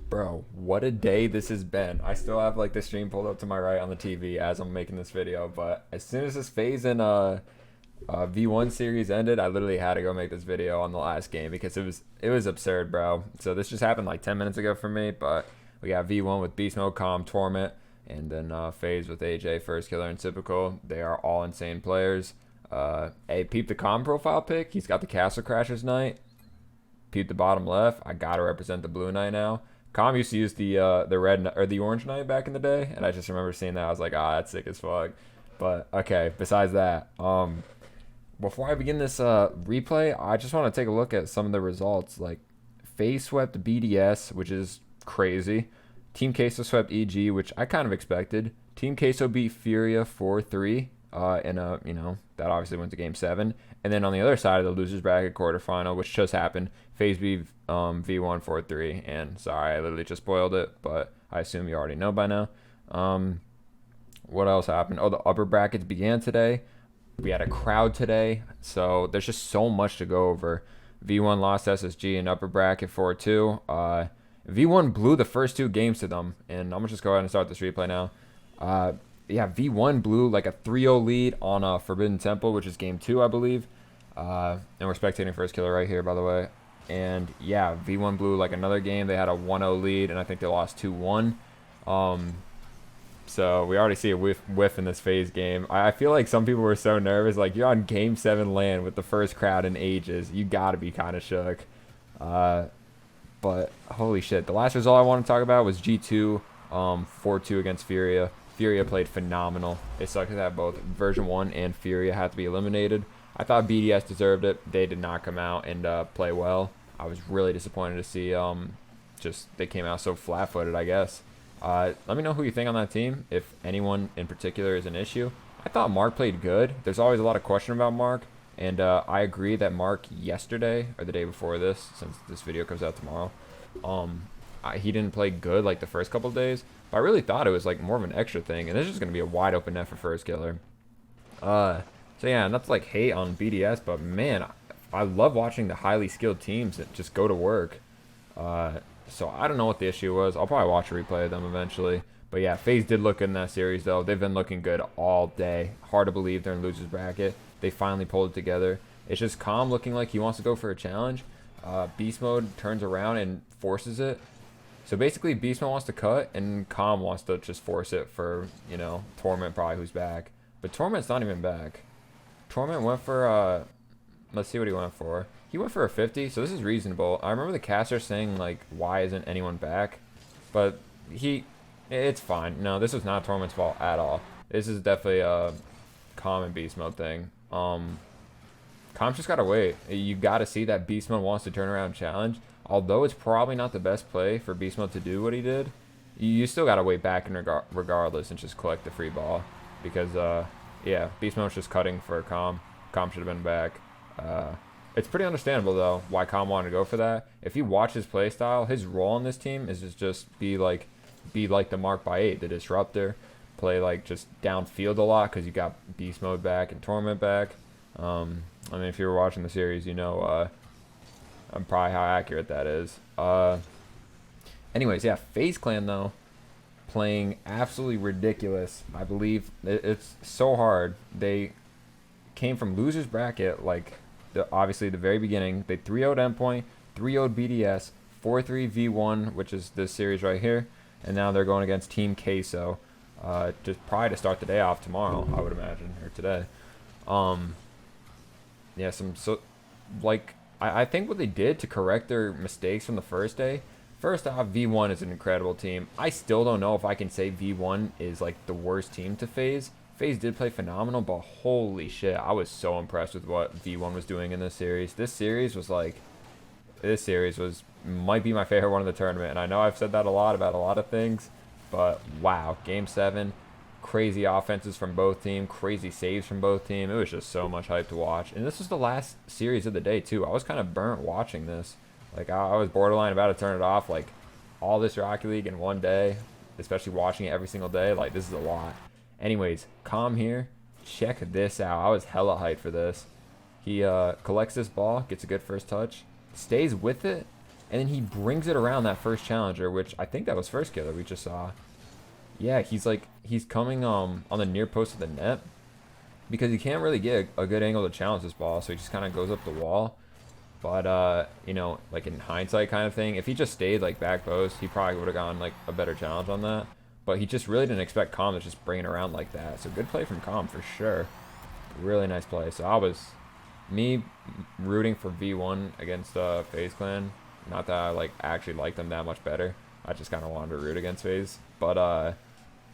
Bro, what a day this has been. I still have like the stream pulled up to my right on the TV as I'm making this video, but as soon as this phase in V1 series ended, I literally had to go make this video on the last game because it was absurd, bro. So this just happened like 10 minutes ago for me, but we got V1 with Beast Mode, Calm, Torment, and then phase with AJ, Firstkiller, and Typical. They are all insane players. Hey, peep the Calm profile pic. He's got the Castle Crashers Knight. Peep the bottom left. I gotta represent the blue knight now. Calm used to use the red or the orange knight back in the day, and I just remember seeing that. I was like, ah, that's sick as fuck. But okay, besides that, before I begin this replay, I just want to take a look at some of the results. Like, FaZe swept BDS, which is crazy. Team Queso swept EG, which I kind of expected. Team Queso beat Furia 4-3. And that obviously went to Game 7. And then on the other side of the losers bracket quarterfinal, which just happened, FaZe beat V1 4-3. And sorry, I literally just spoiled it, but I assume you already know by now. What else happened? Oh, the upper brackets began today. We had a crowd today, so there's just so much to go over. V1 lost SSG in upper bracket 4-2. V1 blew the first two games to them, and I'm gonna just go ahead and start this replay now. Yeah, V1 blew like a 3-0 lead on Forbidden Temple, which is game 2, I believe. And we're spectating Firstkiller right here, by the way. And yeah, V1 blew like another game. They had a 1-0 lead, and I think they lost 2-1. So we already see a whiff in this phase game. I feel like some people were so nervous. Like, you're on Game 7 land with the first crowd in ages. You got to be kind of shook. But holy shit. The last result I want to talk about was G2 4-2 against Furia. Furia played phenomenal. It sucked that both Version1 and Furia had to be eliminated. I thought BDS deserved it. They did not come out and play well. I was really disappointed to see just they came out so flat-footed, I guess. Let me know who you think on that team, if anyone in particular is an issue. I thought Mark played good. There's always a lot of question about Mark, and I agree that Mark yesterday, or the day before this, since this video comes out tomorrow, he didn't play good like the first couple of days, but I really thought it was like more of an extra thing, and this is going to be a wide open net for Firstkiller. So yeah, not to like hate on BDS, but man, I love watching the highly skilled teams that just go to work. So I don't know what the issue was. I'll probably watch a replay of them eventually. But yeah, FaZe did look good in that series though. They've been looking good all day. Hard to believe they're in losers bracket. They finally pulled it together. It's just Calm looking like he wants to go for a challenge. Beast Mode turns around and forces it. So basically, Beast Mode wants to cut, and Calm wants to just force it for, Torment probably, who's back. But Torment's not even back. Torment went for, let's see what he went for. He went for a 50, so this is reasonable. I remember the caster saying, like, why isn't anyone back? But it's fine. No, this was not Torment's fault at all. This is definitely a Calm and Beast Mode thing. Calm's just gotta wait. You gotta see that Beast Mode wants to turn around challenge. Although it's probably not the best play for Beast Mode to do what he did, you still got to wait back in regardless and just collect the free ball. Because, yeah, Beast Mode's just cutting for Calm. Calm should have been back. It's pretty understandable, though, why Calm wanted to go for that. If you watch his play style, his role on this team is just be like the Mark by 8, the Disruptor. Play, like, just downfield a lot because you got Beast Mode back and Torment back. I mean, if you were watching the series, probably how accurate that is. Anyways, yeah, FaZe Clan, though, playing absolutely ridiculous. I believe it's so hard. They came from losers bracket, like, obviously the very beginning. They 3-0'd Endpoint, 3-0'd BDS, 4-3 V1, which is this series right here. And now they're going against Team Queso, just probably to start the day off tomorrow, I would imagine, or today. Yeah, I think what they did to correct their mistakes from the first day, first off, V1 is an incredible team. I still don't know if I can say V1 is like the worst team to FaZe. FaZe did play phenomenal, but holy shit, I was so impressed with what V1 was doing in this series. This series might be my favorite one of the tournament, and I know I've said that a lot about a lot of things, but wow, Game 7, crazy offenses from both teams, crazy saves from both teams. It was just so much hype to watch. And this was the last series of the day, too. I was kind of burnt watching this. Like, I was borderline about to turn it off. Like, all this Rocket League in one day, especially watching it every single day, like, this is a lot. Anyways, Calm here. Check this out. I was hella hyped for this. He collects this ball, gets a good first touch, stays with it, and then he brings it around that first challenger, which I think that was Firstkiller we just saw. Yeah, he's coming on the near post of the net because he can't really get a good angle to challenge this ball, so he just kind of goes up the wall. But you know, like in hindsight kind of thing, if he just stayed like back post, he probably would have gotten like a better challenge on that. But he just really didn't expect Calm to just bring it around like that. So good play from Calm for sure. Really nice play. So I was me rooting for V1 against FaZe Clan. Not that I like actually liked them that much better. I just kind of wanted to root against FaZe. But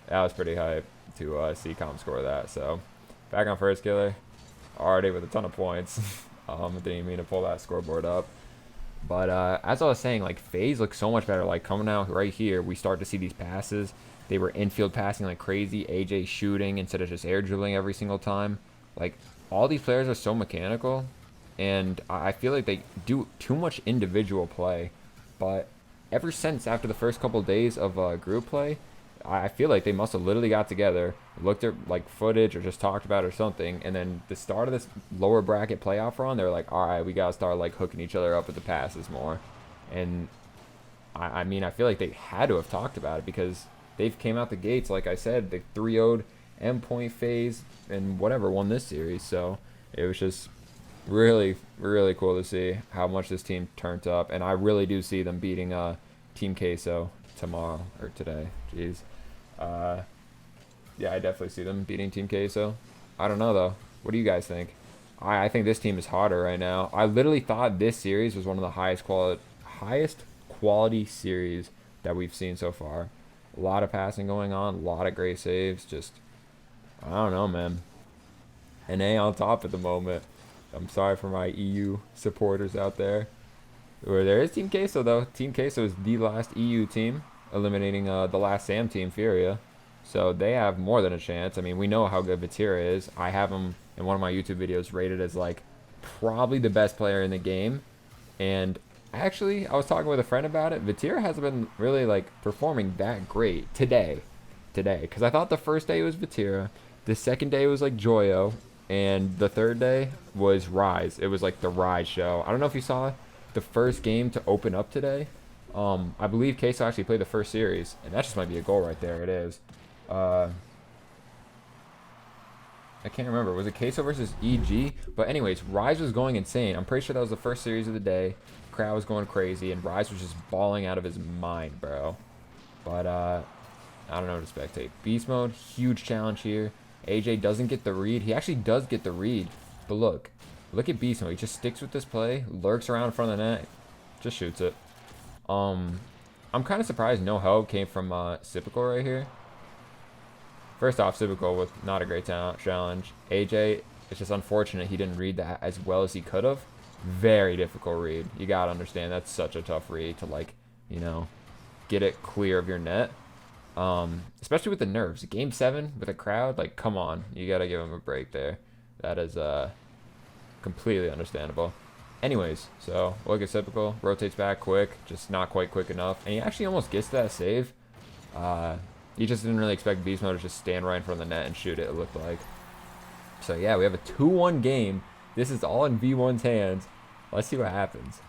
that was pretty hype to see Calm score that. So back on Firstkiller, already with a ton of points. Didn't even mean to pull that scoreboard up. But as I was saying, like FaZe looks so much better. Like coming out right here, we start to see these passes. They were infield passing like crazy. AJ shooting instead of just air dribbling every single time. Like all these players are so mechanical, and I feel like they do too much individual play. But ever since after the first couple of days of group play, I feel like they must have literally got together, looked at like footage or just talked about it or something, and then the start of this lower bracket playoff run, they're like, all right, we gotta start like hooking each other up with the passes more. And I mean, I feel like they had to have talked about it because they've came out the gates, like I said, they 3-0'd Endpoint FaZe and whatever won this series. So it was just really, really cool to see how much this team turned up, and I really do see them beating Team Queso tomorrow or today. Jeez. Yeah, I definitely see them beating Team Queso. I don't know though. What do you guys think? I think this team is hotter right now. I literally thought this series was one of the highest quality series that we've seen so far. A lot of passing going on, a lot of great saves. Just, I don't know, man. An A on top at the moment. I'm sorry for my EU supporters out there. There is Team Queso though. Team Queso is the last EU team, eliminating the last Sam team, Furia. So they have more than a chance. I mean, we know how good Vatira is. I have him in one of my YouTube videos rated as like probably the best player in the game. And actually, I was talking with a friend about it. Vatira hasn't been really like performing that great today. Because I thought the first day was Vatira. The second day was like Joyo. And the third day was Rise. It was like the Rise show. I don't know if you saw the first game to open up today. I believe Queso actually played the first series, and that just might be a goal right there. It is. I can't remember. Was it Queso versus EG? But anyways, Rise was going insane. I'm pretty sure that was the first series of the day. Crowd was going crazy, and Rise was just balling out of his mind, bro. But I don't know to spectate. Beast mode, huge challenge here. AJ doesn't get the read. He actually does get the read, but look at Beast mode. He just sticks with this play, lurks around in front of the net, just shoots it. I'm kind of surprised no help came from Sipical right here. First off, Sipical with not a great challenge. AJ, it's just unfortunate he didn't read that as well as he could have. Very difficult read. You gotta understand that's such a tough read to like, you know, get it clear of your net. Especially with the nerves. Game 7 with a crowd, like, come on, you gotta give him a break there. That is completely understandable. Anyways, so look at Sipical, rotates back quick, just not quite quick enough, and he actually almost gets that save. He just didn't really expect Beast Mode to just stand right in front of the net and shoot it, it looked like. So yeah, we have a 2-1 game. This is all in V1's hands. Let's see what happens.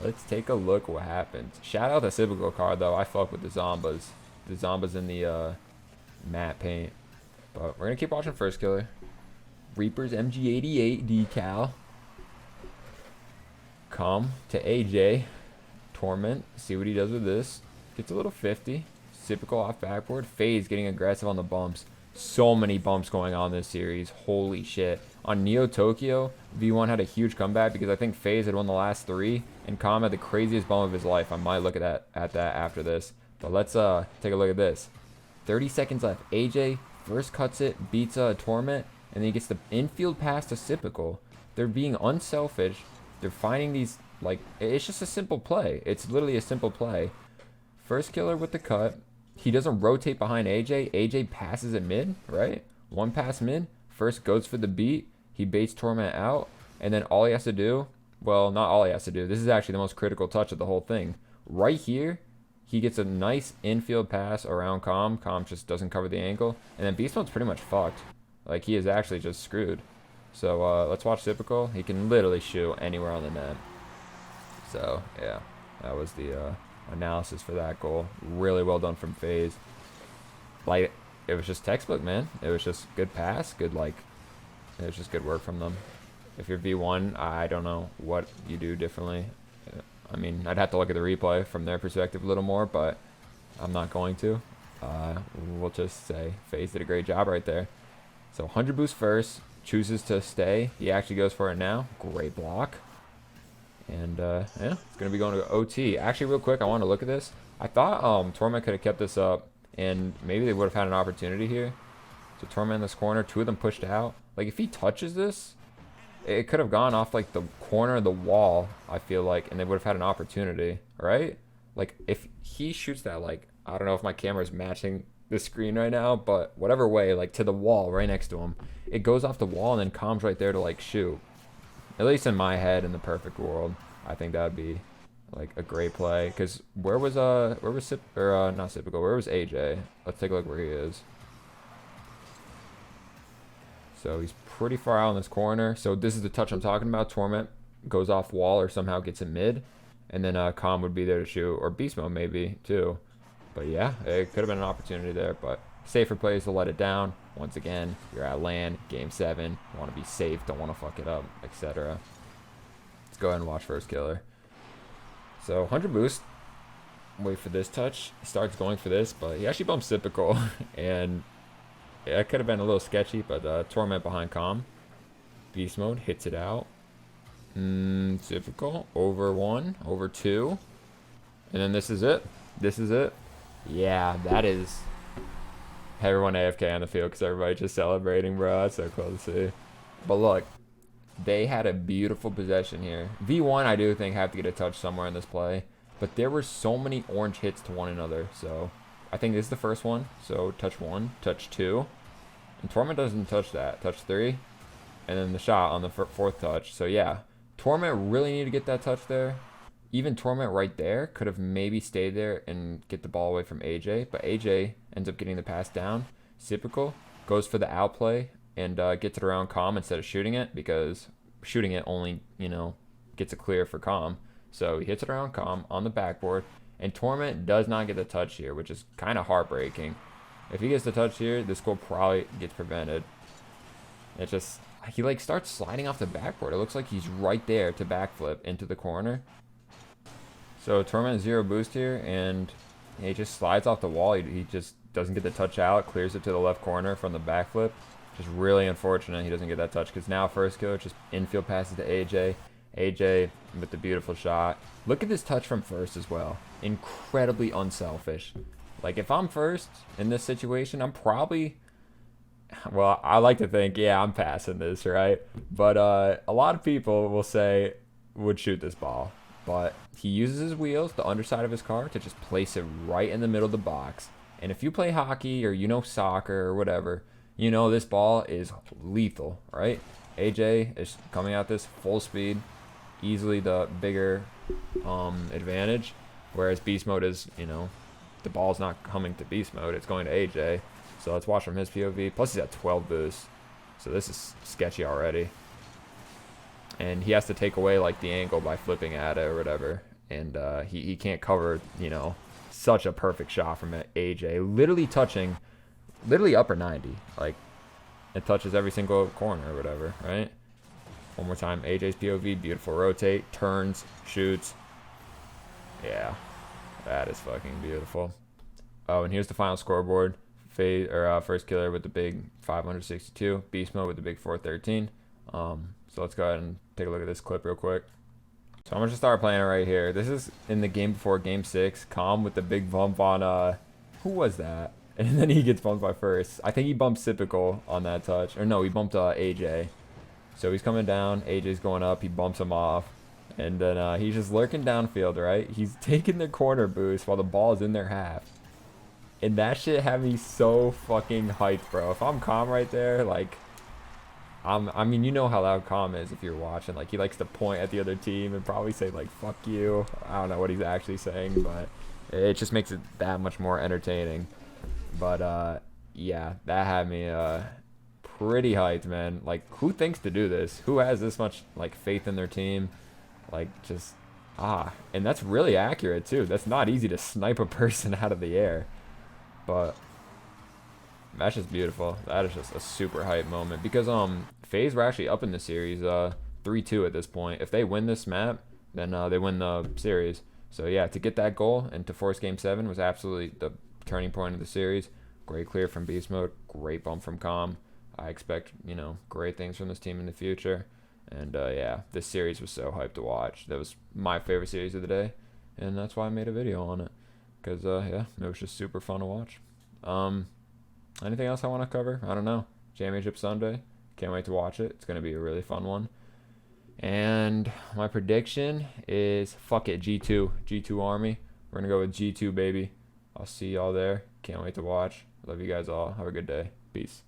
Let's take a look what happens. Shout out the Sipical card though. I fuck with the Zombas. The Zombas in the matte paint. But we're gonna keep watching Firstkiller. Reaper's MG88 decal. Come to AJ. Torment. See what he does with this. Gets a little 50. Sipical off backboard. FaZe getting aggressive on the bumps. So many bumps going on this series. Holy shit. On Neo Tokyo, V1 had a huge comeback because I think FaZe had won the last 3. And Calm had the craziest bump of his life. I might look at that after this. But let's take a look at this. 30 seconds left. AJ first cuts it, beats Torment, and then he gets the infield pass to Sipical. They're being unselfish. They're finding these, like, it's just a simple play. It's literally a simple play. Firstkiller with the cut. He doesn't rotate behind AJ. AJ passes it mid, right? One pass mid. First goes for the beat. He baits Torment out. And then all he has to do, well, not all he has to do. This is actually the most critical touch of the whole thing. Right here, he gets a nice infield pass around Calm. Calm just doesn't cover the ankle. And then Beast Mode's pretty much fucked. Like, he is actually just screwed. So, let's watch Sipical. He can literally shoot anywhere on the net. So, yeah. That was the analysis for that goal. Really well done from FaZe. Like, it was just textbook, man. It was just good pass, good, like, it was just good work from them. If you're V1, I don't know what you do differently. I mean, I'd have to look at the replay from their perspective a little more, but I'm not going to. We'll just say FaZe did a great job right there. So 100 boost first, chooses to stay. He actually goes for it now. Great block. And yeah, it's going to be going to OT. Actually, real quick, I want to look at this. I thought Torment could have kept this up, and maybe they would have had an opportunity here. So Torment in this corner, 2 of them pushed out. Like, if he touches this, it could have gone off, like, the corner of the wall, I feel like, and they would have had an opportunity, right? Like, if he shoots that, like, I don't know if my camera is matching the screen right now, but whatever way, like, to the wall right next to him, it goes off the wall, and then Calm's right there to, like, shoot. At least in my head, in the perfect world, I think that would be, like, a great play. Because where was not Sipico, where was AJ? Let's take a look where he is. So he's pretty far out in this corner. So this is the touch I'm talking about. Torment goes off wall or somehow gets in mid. And then Calm would be there to shoot. Or Beast Mode maybe, too. But yeah, it could have been an opportunity there. But safer plays to let it down. Once again, you're at LAN, game 7. You want to be safe, don't want to fuck it up, etc. Let's go ahead and watch Firstkiller. So 100 boost. Wait for this touch. Starts going for this, but he actually bumps Typical. And yeah, it could have been a little sketchy, but Torment behind Calm. Beast Mode hits it out. Typical. Over 1, over 2. And then this is it. This is it. Yeah, that is... Everyone AFK on the field because everybody's just celebrating, bro. That's so cool to see. But look, they had a beautiful possession here. V1, I do think, have to get a touch somewhere in this play. But there were so many orange hits to one another. So I think this is the first one. So touch 1, touch 2. And Torment doesn't touch that. Touch 3. And then the shot on the 4th touch. So yeah, Torment really needed to get that touch there. Even Torment right there could have maybe stayed there and get the ball away from AJ. But AJ ends up getting the pass down. Typical goes for the outplay and gets it around Calm instead of shooting it, because shooting it only, you know, gets a clear for Calm. So he hits it around Calm on the backboard. And Torment does not get the touch here, which is kind of heartbreaking. If he gets the touch here, this goal probably gets prevented. It just, he like starts sliding off the backboard. It looks like he's right there to backflip into the corner. So Torment 0 boost here, and he just slides off the wall. He just doesn't get the touch out, clears it to the left corner from the backflip. Just really unfortunate he doesn't get that touch, because now Firstkiller just infield passes to AJ. AJ with the beautiful shot. Look at this touch from First as well. Incredibly unselfish. Like, if I'm First in this situation, I'm probably... Well, I like to think, yeah, I'm passing this, right? But a lot of people will say, would shoot this ball. But he uses his wheels, the underside of his car, to just place it right in the middle of the box. And if you play hockey or you know soccer or whatever, you know this ball is lethal, right? AJ is coming at this full speed, easily the bigger advantage. Whereas Beast Mode is, you know, the ball's not coming to Beast Mode, it's going to AJ. So let's watch from his POV. Plus he's at 12 boosts. So this is sketchy already. And he has to take away, like, the angle by flipping at it or whatever. And he can't cover, you know, such a perfect shot from AJ. Literally touching, literally upper 90. Like, it touches every single corner or whatever, right? One more time. AJ's POV, beautiful rotate, turns, shoots. Yeah, that is fucking beautiful. Oh, and here's the final scoreboard. Firstkiller with the big 562. Beast Mode with the big 413. So let's go ahead and take a look at this clip real quick. So I'm going to start playing it right here. This is in the game before game 6. Calm with the big bump on, who was that? And then he gets bumped by First. I think he bumped Typical on that touch. Or no, he bumped AJ. So he's coming down. AJ's going up. He bumps him off. And then he's just lurking downfield, right? He's taking the corner boost while the ball is in their half. And that shit had me so fucking hyped, bro. If I'm Calm right there, like... I mean, you know how loud Calm is if you're watching. Like, he likes to point at the other team and probably say, like, fuck you. I don't know what he's actually saying, but it just makes it that much more entertaining. But, yeah, that had me pretty hyped, man. Like, who thinks to do this? Who has this much, like, faith in their team? Like, just And that's really accurate too. That's not easy to snipe a person out of the air. But that's just beautiful. That is just a super hype moment. Because FaZe were actually up in the series 3-2 at this point. If they win this map, then they win the series. So yeah, to get that goal and to force game 7 was absolutely the turning point of the series. Great clear from beast mode, great bump from calm. I expect, you know, great things from this team in the future. And yeah, this series was so hyped to watch. That was my favorite series of the day, and that's why I made a video on it. Cause yeah, it was just super fun to watch. Anything else I want to cover? I don't know. Championship Sunday. Can't wait to watch it. It's gonna be a really fun one. And my prediction is fuck it, G2 Army. We're gonna go with G2, baby. I'll see y'all there. Can't wait to watch. Love you guys all. Have a good day. Peace.